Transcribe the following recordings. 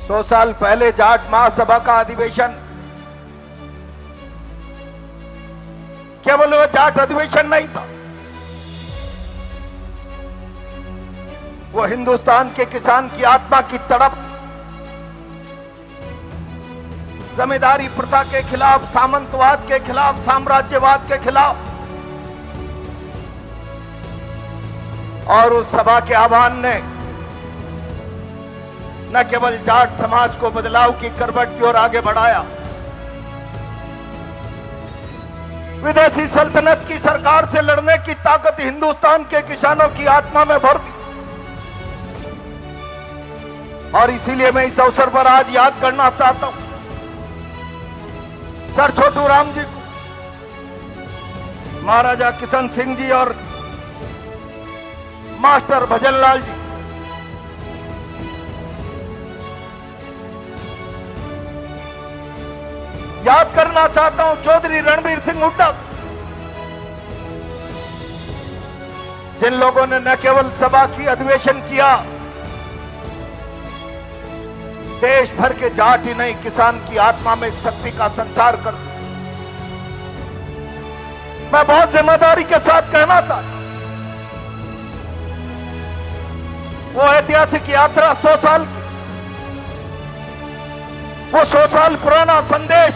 100 साल पहले जाट महासभा का अधिवेशन केवल वह जाट अधिवेशन नहीं था, वो हिंदुस्तान के किसान की आत्मा की तड़प, जमींदारी प्रथा के खिलाफ, सामंतवाद के खिलाफ, साम्राज्यवाद के खिलाफ। और उस सभा के आह्वान ने न केवल जाट समाज को बदलाव की करवट की ओर आगे बढ़ाया, विदेशी सल्तनत की सरकार से लड़ने की ताकत हिंदुस्तान के किसानों की आत्मा में भर दी। और इसीलिए मैं इस अवसर पर आज याद करना चाहता हूं सर छोटू राम जी को, महाराजा किशन सिंह जी और मास्टर भजनलाल जी। याद करना चाहता हूं चौधरी रणबीर सिंह हुड्डा, जिन लोगों ने न केवल सभा की अधिवेशन किया, देश भर के जाट ही नहीं किसान की आत्मा में शक्ति का संचार कर दिया। मैं बहुत जिम्मेदारी के साथ कहना चाहता हूं, वो ऐतिहासिक यात्रा 100 साल की, वो 100 साल पुराना संदेश,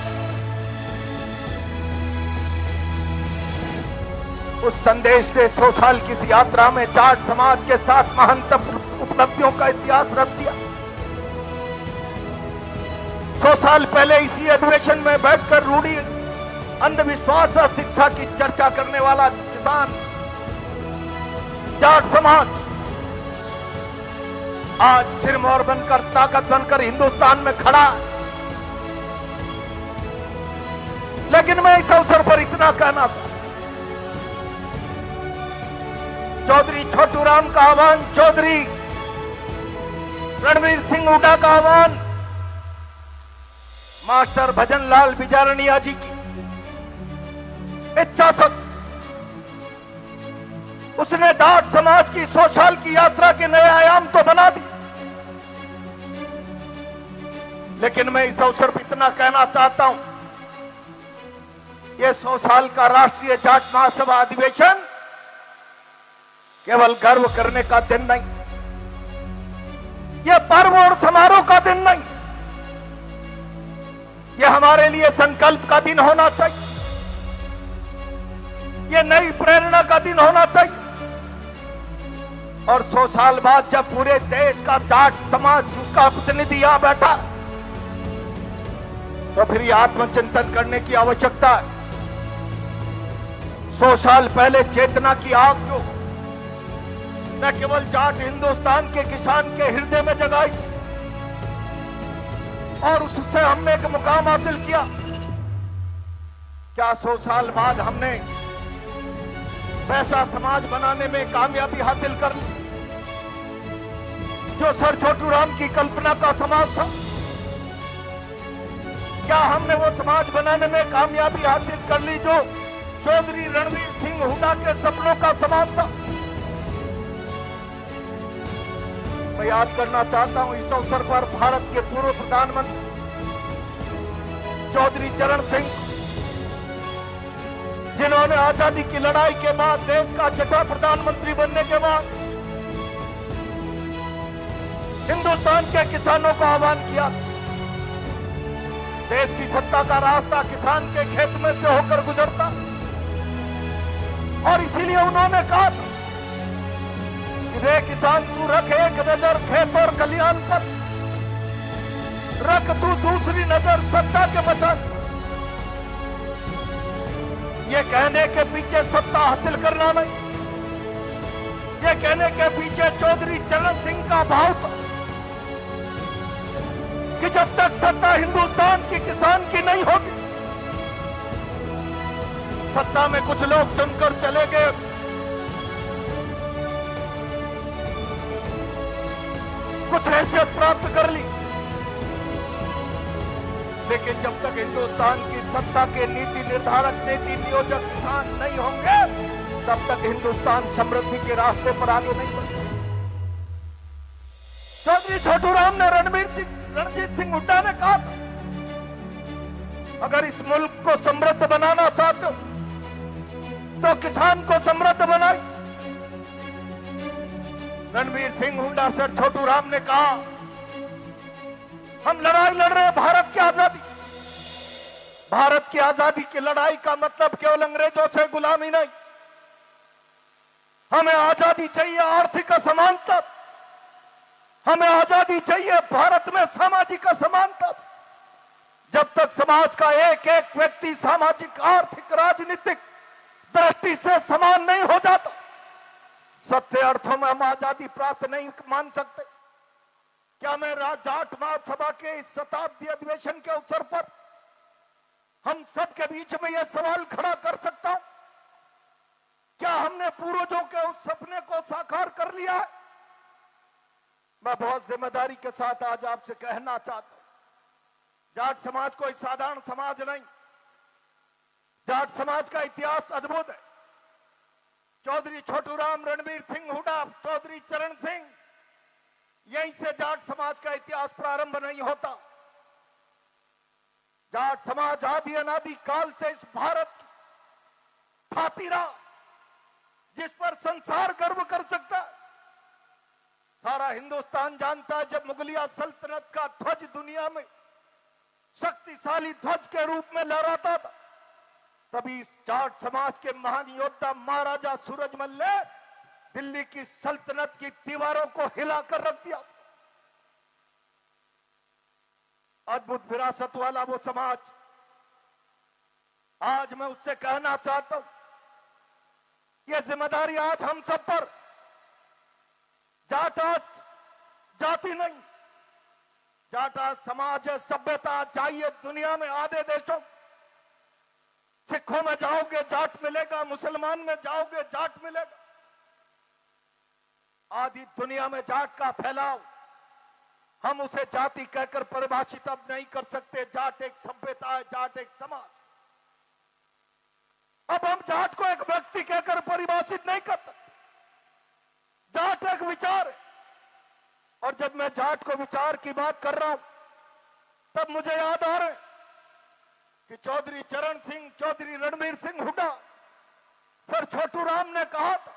उस संदेश ने 100 साल की इस यात्रा में जाट समाज के साथ महानतम उपलब्धियों का इतिहास रच दिया। 100 साल पहले इसी अधिवेशन में बैठकर रूढ़ी अंधविश्वास और शिक्षा की चर्चा करने वाला किसान जाट समाज आज सिरमौर बनकर, ताकत बनकर हिंदुस्तान में खड़ा। लेकिन मैं इस अवसर पर इतना कहना चाहता, चौधरी छोटू राम का आह्वान, चौधरी रणबीर सिंह हुड्डा का आह्वान, मास्टर भजनलाल बिजारणिया जी की इच्छा शक्ति, उसने जाट समाज की 100 साल की यात्रा के नए आयाम तो बना दी। लेकिन मैं इस अवसर पर इतना कहना चाहता हूं, यह 100 साल का राष्ट्रीय जाट महासभा अधिवेशन केवल गर्व करने का दिन नहीं, यह पर्व और समारोह का दिन नहीं, यह हमारे लिए संकल्प का दिन होना चाहिए, यह नई प्रेरणा का दिन होना चाहिए। और 100 साल बाद जब पूरे देश का जाट समाज का प्रतिनिधि यहां बैठा, तो फिर यह आत्मचिंतन करने की आवश्यकता है। 100 साल पहले चेतना की आग जो न केवल जाट हिंदुस्तान के किसान के हृदय में जगाई, और उससे हमने एक मुकाम हासिल किया। क्या 100 साल बाद हमने वैसा समाज बनाने में कामयाबी हासिल कर ली जो सर छोटू राम की कल्पना का समाज था? क्या हमने वो समाज बनाने में कामयाबी हासिल कर ली जो चौधरी रणबीर सिंह हुड्डा के सपनों का समाज था? मैं याद करना चाहता हूं इस अवसर पर भारत के पूर्व प्रधानमंत्री चौधरी चरण सिंह, जिन्होंने आजादी की लड़ाई के बाद देश का 6वां प्रधानमंत्री बनने के बाद हिंदुस्तान के किसानों को आह्वान किया। देश की सत्ता का रास्ता किसान के खेत में से होकर गुजरता, और इसीलिए उन्होंने कहा कि रे किसान, तू रख एक नजर खेत और कल्याण पर, रख तू दूसरी नजर सत्ता के मचान। ये कहने के पीछे सत्ता हासिल करना नहीं, ये कहने के पीछे चौधरी चरण सिंह का भाव था कि जब तक सत्ता हिंदुस्तान की किसान की नहीं होगी, सत्ता में कुछ लोग चुनकर चले गए, कुछ हैसियत प्राप्त कर ली, लेकिन जब तक हिंदुस्तान की सत्ता के नीति निर्धारक, नीति नियोजक किसान नहीं होंगे, तब तक हिंदुस्तान समृद्धि के रास्ते पर आगे नहीं बढ़ेगा। चौधरी छोटू राम ने रणजीत सिंह हुड्डा ने कहा था, अगर इस मुल्क को समृद्ध बनाना चाहते हो तो किसान को समृद्ध बनाए। रणवीर सिंह हुड्डा सर छोटू राम ने कहा, हम लड़ाई लड़ रहे हैं भारत की आजादी। भारत की आजादी की लड़ाई का मतलब केवल अंग्रेजों से गुलामी नहीं, हमें आजादी चाहिए आर्थिक असमानता, हमें आजादी चाहिए भारत में सामाजिक असमानता। जब तक समाज का एक एक व्यक्ति सामाजिक, आर्थिक, राजनीतिक दृष्टि से समान नहीं हो जाता, सत्य अर्थों में हम आजादी प्राप्त नहीं मान सकते। क्या मैं जाट महासभा के इस शताब्दी अधिवेशन के अवसर पर हम सबके बीच में यह सवाल खड़ा कर सकता हूं, क्या हमने पूर्वजों के उस सपने को साकार कर लिया है? मैं बहुत जिम्मेदारी के साथ आज आपसे कहना चाहता हूं, जाट समाज कोई साधारण समाज नहीं। जाट समाज का इतिहास अद्भुत है। चौधरी छोटूराम, रणवीर सिंह हुड्डा, चौधरी चरण सिंह, यहीं से जाट समाज का इतिहास प्रारंभ नहीं होता। जाट समाज आदि अनादि काल से इस भारत की छाती रहा, जिस पर संसार गर्व कर सकता है। सारा हिंदुस्तान जानता है, जब मुगलिया सल्तनत का ध्वज दुनिया में शक्तिशाली ध्वज के रूप में लहराता था, तभी इस जाट समाज के महान योद्धा महाराजा सूरजमल ने दिल्ली की सल्तनत की दीवारों को हिलाकर रख दिया। अद्भुत विरासत वाला वो समाज, आज मैं उससे कहना चाहता हूं, ये जिम्मेदारी आज हम सब पर। जाट आज जाति नहीं, जाट आज समाज है, सभ्यता। चाहिए दुनिया में आधे देशों, सिखों में जाओगे जाट मिलेगा, मुसलमान में जाओगे जाट मिलेगा। आधी दुनिया में जाट का फैलाव, हम उसे जाति कहकर परिभाषित अब नहीं कर सकते। जाट एक सभ्यता है, जाट एक समाज। अब हम जाट को एक व्यक्ति कहकर परिभाषित नहीं कर सकते। जाट एक विचार है, और जब मैं जाट को विचार की बात कर रहा हूं, तब मुझे याद आ रहा है कि चौधरी चरण सिंह, चौधरी रणवीर सिंह हुड्डा, सर छोटू राम ने कहा था,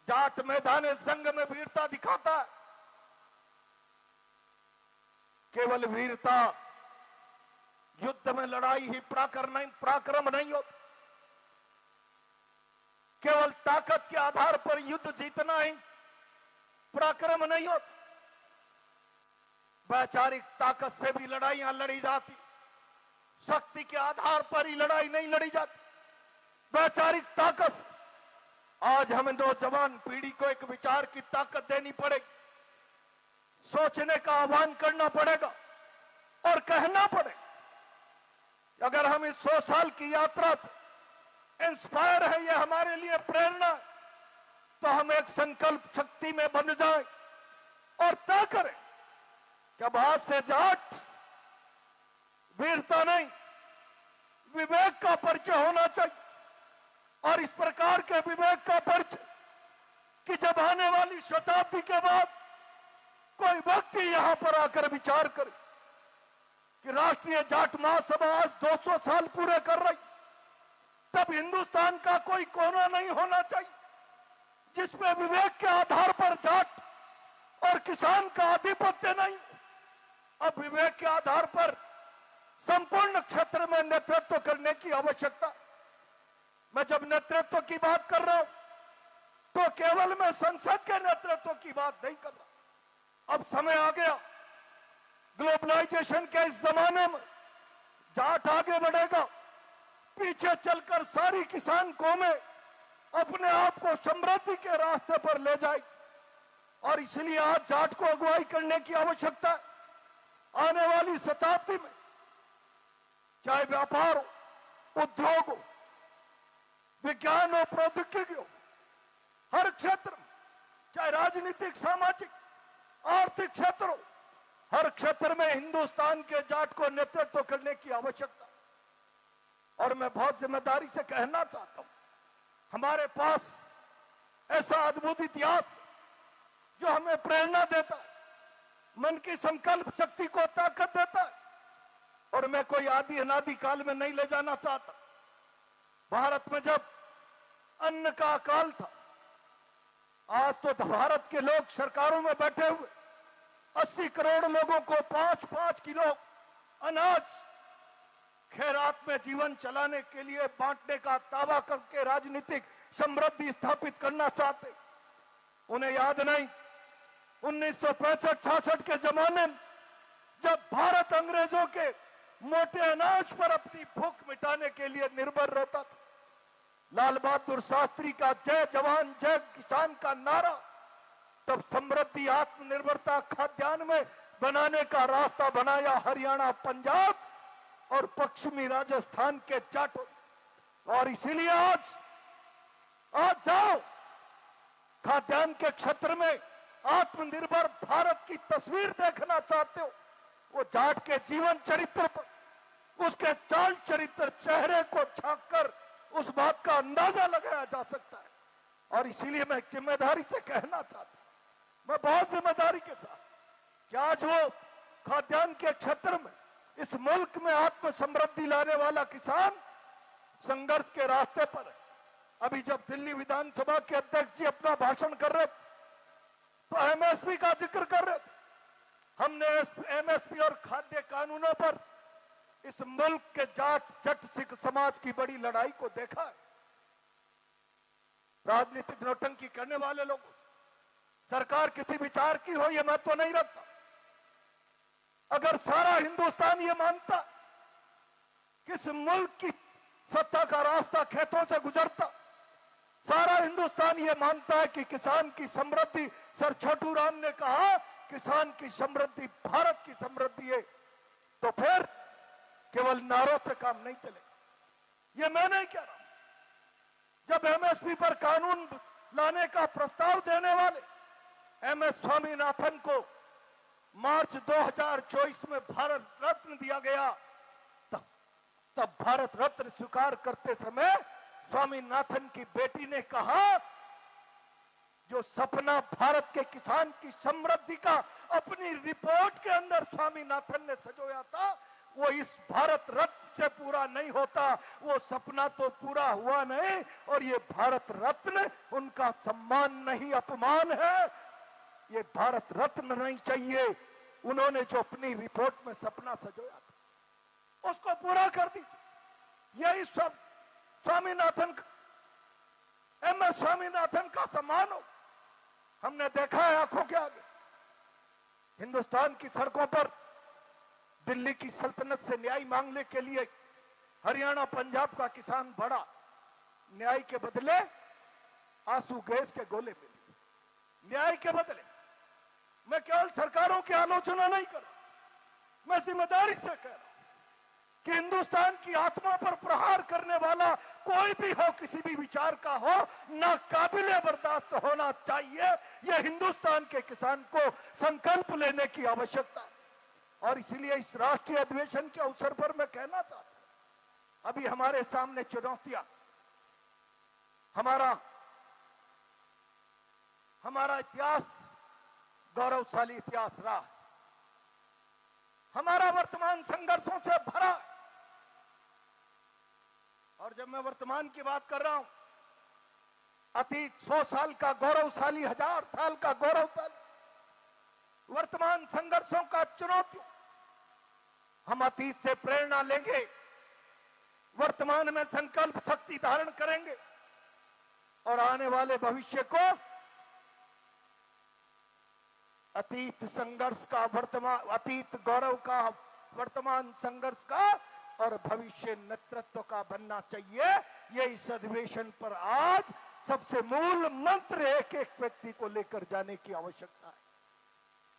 जाट मैदान जंग में वीरता दिखाता है। केवल वीरता युद्ध में लड़ाई ही पराक्रम नहीं होता। केवल ताकत के आधार पर युद्ध जीतना ही पराक्रम नहीं होता। वैचारिक ताकत से भी लड़ाइयां लड़ी जाती, शक्ति के आधार पर ही लड़ाई नहीं लड़ी जाती, वैचारिक ताकत से। आज हमें नौजवान पीढ़ी को एक विचार की ताकत देनी पड़ेगी, सोचने का आह्वान करना पड़ेगा और कहना पड़ेगा। अगर हम इस 100 साल की यात्रा से इंस्पायर है, ये हमारे लिए प्रेरणा है, तो हम एक संकल्प शक्ति में बंध जाए और तय करें कि अब आज से जाट वीरता नहीं, विवेक का परिचय होना चाहिए। और इस प्रकार के विवेक का परिचय कि जब आने वाली शताब्दी के बाद कोई व्यक्ति यहां पर आकर विचार करे कि राष्ट्रीय जाट महासभा आज 200 साल पूरे कर रही, तब हिंदुस्तान का कोई कोना नहीं होना चाहिए जिसमें विवेक के आधार पर जाट और किसान का आधिपत्य नहीं। अब विवेक के आधार पर संपूर्ण क्षेत्र में नेतृत्व करने की आवश्यकता। मैं जब नेतृत्व की बात कर रहा हूं तो केवल मैं संसद के नेतृत्व की बात नहीं कर रहा। अब समय आ गया, ग्लोबलाइजेशन के इस जमाने में जाट आगे बढ़ेगा, पीछे चलकर सारी किसान कौमें अपने आप को समृद्धि के रास्ते पर ले जाएगी। और इसलिए आज जाट को अगुवाई करने की आवश्यकता है। आने वाली शताब्दी में चाहे व्यापार हो, उद्योग हो, विज्ञान हो, प्रौद्योगिकी हो, हर क्षेत्र में, चाहे राजनीतिक, सामाजिक, आर्थिक क्षेत्र हो, हर क्षेत्र में हिंदुस्तान के जाट को नेतृत्व करने की आवश्यकता। और मैं बहुत जिम्मेदारी से कहना चाहता हूं, हमारे पास ऐसा अद्भुत इतिहास जो हमें प्रेरणा देता है। मन की संकल्प शक्ति को ताकत देता है। और मैं कोई आदि अनादि काल में नहीं ले जाना चाहता। भारत में जब अन्न का अकाल था, आज तो भारत के लोग सरकारों में बैठे हुए 80 करोड़ लोगों को 5-5 किलो अनाज खैरात में जीवन चलाने के लिए बांटने का दावा करके राजनीतिक समृद्धि स्थापित करना चाहते। उन्हें याद नहीं 1965-66 के जमाने में जब भारत अंग्रेजों के मोटे अनाज पर अपनी भूख मिटाने के लिए निर्भर रहता था। लाल बहादुर शास्त्री का जय जवान जय किसान का नारा तब समृद्धि आत्मनिर्भरता खाद्यान्न में बनाने का रास्ता बनाया हरियाणा, पंजाब और पश्चिमी राजस्थान के जाटों। और इसीलिए आज जाओ खाद्यान्न के क्षेत्र में आत्मनिर्भर भारत की तस्वीर देखना चाहते हो, वो जाट के जीवन चरित्र पर, उसके चाल चरित्र चेहरे को झांककर उस बात का अंदाजा लगाया जा सकता है। और इसीलिए मैं जिम्मेदारी से कहना चाहता हूं, मैं बहुत जिम्मेदारी के साथ कि आज वो खाद्यान्न के क्षेत्र में इस मुल्क में आत्म समृद्धि लाने वाला किसान संघर्ष के रास्ते पर है। अभी जब दिल्ली विधानसभा के अध्यक्ष जी अपना भाषण कर रहे तो एमएसपी का जिक्र कर रहे थे। हमने एमएसपी और खाद्य कानूनों पर इस मुल्क के जट सिख समाज की बड़ी लड़ाई को देखा है। राजनीतिक नौटंकी करने वाले लोग, सरकार किसी विचार की हो यह महत्व नहीं रखता। अगर सारा हिंदुस्तान ये मानता कि इस मुल्क की सत्ता का रास्ता खेतों से गुजरता, सारा हिंदुस्तान ये मानता है कि किसान की समृद्धि, सर छोटू राम ने कहा किसान की समृद्धि भारत की समृद्धि है, तो फिर केवल नारों से काम नहीं चलेगा। ये मैं नहीं कह रहा। जब एमएसपी पर कानून लाने का प्रस्ताव देने वाले एमएस स्वामीनाथन को मार्च 2024 में भारत रत्न दिया गया, तब भारत रत्न स्वीकार करते समय स्वामीनाथन की बेटी ने कहा जो सपना भारत के किसान की समृद्धि का अपनी रिपोर्ट के अंदर स्वामीनाथन ने सजोया था, वो इस भारत रत्न से पूरा नहीं होता। वो सपना तो पूरा हुआ नहीं, और ये भारत रत्न उनका सम्मान नहीं अपमान है। ये भारत रत्न नहीं चाहिए। उन्होंने जो अपनी रिपोर्ट में सपना सजोया था उसको पूरा कर दीजिए। यही सब स्वामीनाथन एमएस स्वामीनाथन का सम्मान हो। हमने देखा है आंखों के आगे हिंदुस्तान की सड़कों पर दिल्ली की सल्तनत से न्याय मांगने के लिए हरियाणा पंजाब का किसान बड़ा, न्याय के बदले आंसू गैस के गोले मिले। न्याय के बदले मैं केवल सरकारों की आलोचना नहीं कर रहा, मैं जिम्मेदारी से कह रहा हूं कि हिंदुस्तान की आत्मा पर प्रहार करने वाला कोई भी हो, किसी भी विचार का हो, ना काबिले बर्दाश्त होना चाहिए। यह हिंदुस्तान के किसान को संकल्प लेने की आवश्यकता है। और इसीलिए इस राष्ट्रीय अधिवेशन के अवसर पर मैं कहना चाहता हूं, अभी हमारे सामने चुनौतियां, हमारा इतिहास गौरवशाली इतिहास रहा, हमारा वर्तमान संघर्षों से भरा। और जब मैं वर्तमान की बात कर रहा हूं, अतीत 100 साल का गौरवशाली, 1000 साल का गौरवशाली वर्तमान संघर्षों का चुनौती, हम अतीत से प्रेरणा लेंगे, वर्तमान में संकल्प शक्ति धारण करेंगे और आने वाले भविष्य को अतीत संघर्ष का वर्तमान, अतीत गौरव का वर्तमान संघर्ष का और भविष्य नेतृत्व का बनना चाहिए। ये इस अधिवेशन पर आज सबसे मूल मंत्र एक एक व्यक्ति को लेकर जाने की आवश्यकता है।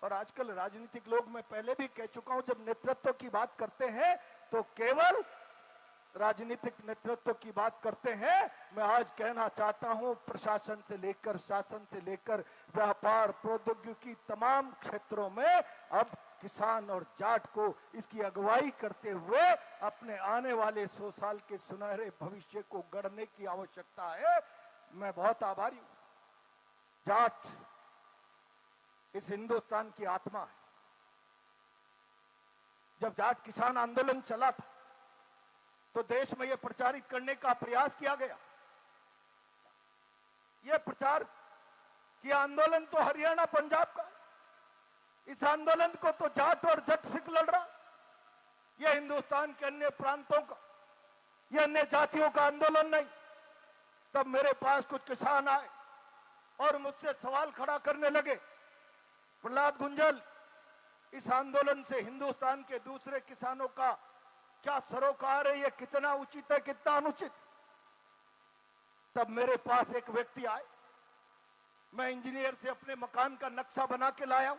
और आजकल राजनीतिक लोग, मैं पहले भी कह चुका हूं, जब नेतृत्व की बात करते हैं तो केवल राजनीतिक नेतृत्व की बात करते हैं। मैं आज कहना चाहता हूं, प्रशासन से लेकर, शासन से लेकर व्यापार, प्रौद्योगिकी, तमाम क्षेत्रों में अब किसान और जाट को इसकी अगुवाई करते हुए अपने आने वाले 100 साल के सुनहरे भविष्य को गढ़ने की आवश्यकता है। मैं बहुत आभारी हूं। जाट इस हिंदुस्तान की आत्मा है। जब जाट किसान आंदोलन चला था तो देश में यह प्रचारित करने का प्रयास किया गया, यह प्रचार किया आंदोलन तो हरियाणा पंजाब का, इस आंदोलन को तो जाट और जट सिख लड़ रहा, यह हिंदुस्तान के अन्य प्रांतों का, यह अन्य जातियों का आंदोलन नहीं। तब मेरे पास कुछ किसान आए और मुझसे सवाल खड़ा करने लगे, प्रहलाद गुंजल, इस आंदोलन से हिंदुस्तान के दूसरे किसानों का क्या सरोकार है, यह कितना उचित है, कितना अनुचित। तब मेरे पास एक व्यक्ति आए, मैं इंजीनियर से अपने मकान का नक्शा बना के लाया हूं,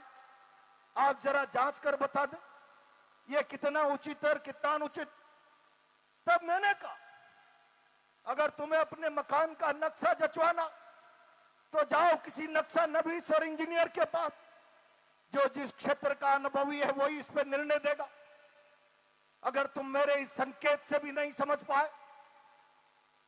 आप जरा जांच कर बता दें यह कितना उचित है और कितना अनुचित। तब मैंने कहा, अगर तुम्हें अपने मकान का नक्शा जचवाना तो जाओ किसी नक्शा नवीस और इंजीनियर के पास, जो जिस क्षेत्र का अनुभवी है वही इस पर निर्णय देगा। अगर तुम मेरे इस संकेत से भी नहीं समझ पाए,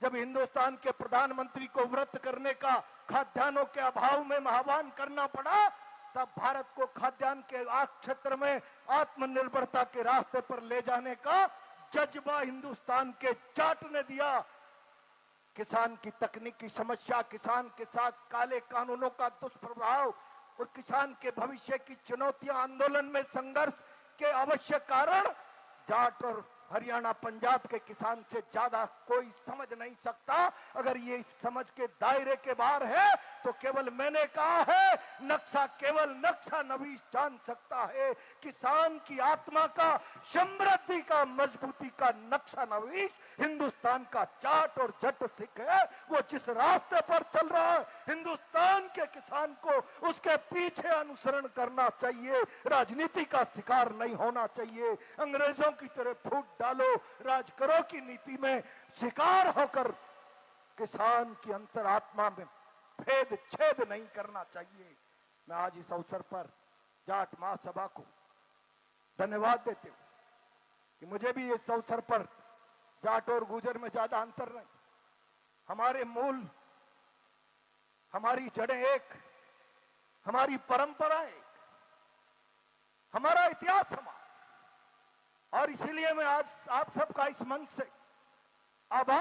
जब हिंदुस्तान के प्रधानमंत्री को व्रत करने का खाद्यान्नों के अभाव में आह्वान करना पड़ा, तब भारत को खाद्यान्न के क्षेत्र में आत्मनिर्भरता के रास्ते पर ले जाने का जज्बा हिंदुस्तान के जाट ने दिया। किसान की तकनीकी समस्या, किसान के साथ काले कानूनों का दुष्प्रभाव और किसान के भविष्य की चुनौतियां, आंदोलन में संघर्ष के आवश्यक कारण जाट और हरियाणा पंजाब के किसान से ज्यादा कोई समझ नहीं सकता। अगर ये इस समझ के दायरे के बाहर है तो केवल मैंने कहा है, नक्शा केवल नक्शा नवीस जान सकता है। किसान की आत्मा का, समृद्धि का, मजबूती का नक्शा नवीस हिंदुस्तान का जाट और जट सिख है। वो जिस रास्ते पर चल रहा है, हिंदुस्तान के किसान को उसके पीछे अनुसरण करना चाहिए, राजनीति का शिकार नहीं होना चाहिए। अंग्रेजों की तरह फूट डालो, राज करो की नीति में शिकार होकर किसान की अंतरात्मा में भेद छेद नहीं करना चाहिए। मैं आज इस अवसर पर जाट महासभा को धन्यवाद देते हूं कि मुझे भी इस अवसर पर जाट और गुर्जर में ज्यादा अंतर नहीं, हमारे मूल, हमारी जड़ें एक, हमारी परंपरा एक, हमारा इतिहास समान, और इसीलिए मैं आज आप सबका इस मंच से आभार